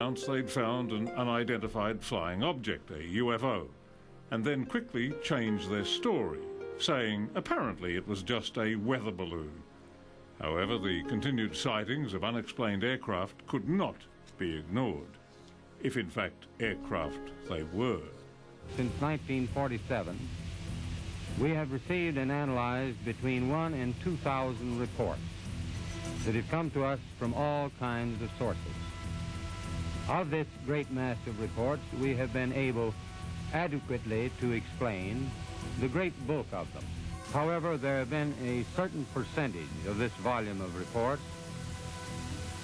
announced they'd found an unidentified flying object, a UFO, and then quickly changed their story, saying apparently it was just a weather balloon. However, the continued sightings of unexplained aircraft could not be ignored, if in fact aircraft they were. Since 1947, we have received and analyzed between 1,000 and 2,000 reports that have come to us from all kinds of sources. Of this great mass of reports, we have been able adequately to explain the great bulk of them. However, there have been a certain percentage of this volume of reports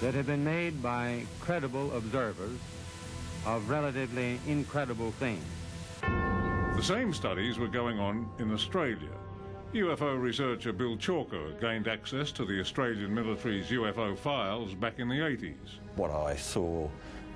that have been made by credible observers of relatively incredible things. The same studies were going on in Australia. UFO researcher Bill Chalker gained access to the Australian military's UFO files back in the 80s. What I saw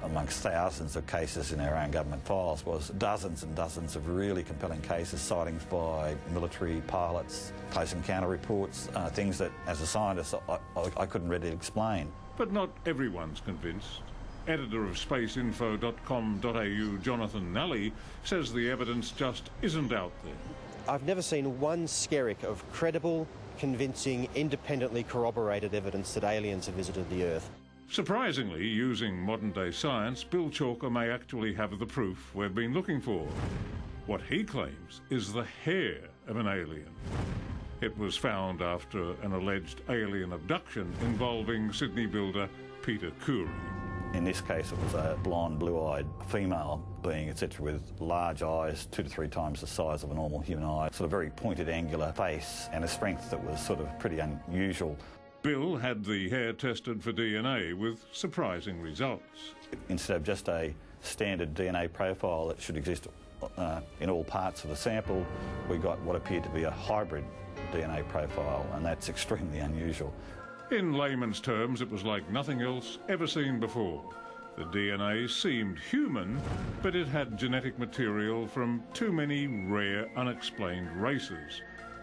amongst thousands of cases in our own government files was dozens and dozens of really compelling cases, sightings by military pilots, close encounter reports, things that as a scientist I couldn't readily explain. But not everyone's convinced. Editor of spaceinfo.com.au Jonathan Nally says the evidence just isn't out there. I've never seen one skerrick of credible, convincing, independently corroborated evidence that aliens have visited the Earth. Surprisingly, using modern-day science, Bill Chalker may actually have the proof we've been looking for. What he claims is the hair of an alien. It was found after an alleged alien abduction involving Sydney builder Peter Coorey. In this case, it was a blonde, blue-eyed female being, etc., with large eyes, 2 to 3 times the size of a normal human eye, sort of very pointed, angular face, and a strength that was sort of pretty unusual. Bill had the hair tested for DNA with surprising results. Instead of just a standard DNA profile that should exist in all parts of the sample, we got what appeared to be a hybrid DNA profile, and that's extremely unusual. In layman's terms, it was like nothing else ever seen before. The DNA seemed human, but it had genetic material from too many rare, unexplained races,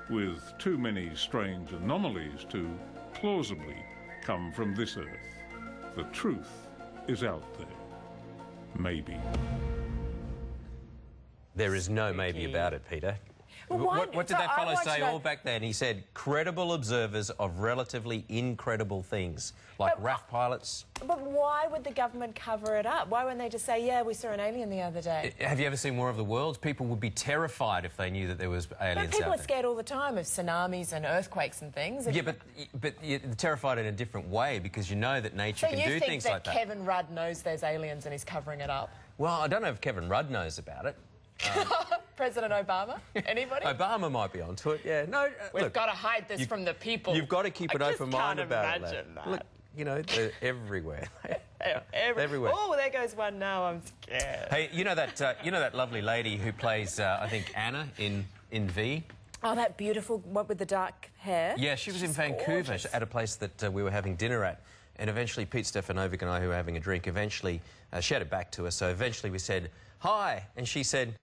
with too many strange anomalies to plausibly come from this Earth. The truth is out there. Maybe. There is no maybe about it, Peter. Well, what did that fellow say all back then? He said, credible observers of relatively incredible things, like RAF pilots. But why would the government cover it up? Why wouldn't they just say, yeah, we saw an alien the other day? Have you ever seen War of the Worlds? People would be terrified if they knew that there was aliens out there. But people are scared all the time of tsunamis and earthquakes and things. Yeah, but you're terrified in a different way because you know that nature can do things like that. So you think that Kevin Rudd knows there's aliens and he's covering it up? Well, I don't know if Kevin Rudd knows about it. President Obama? Anybody? Obama might be onto it, yeah. No, We've got to hide this from the people. You've got to keep an open mind about it. I just can't imagine that. Look, you know, they're everywhere. Everywhere. Oh, there goes one now. I'm scared. Hey, you know that lovely lady who plays, I think, Anna in V? Oh, that beautiful one with the dark hair? Yeah, she was in Vancouver at a place that we were having dinner at. And eventually, Pete Stefanovic and I, who were having a drink, eventually she had it back to us. So eventually we said, hi. And she said,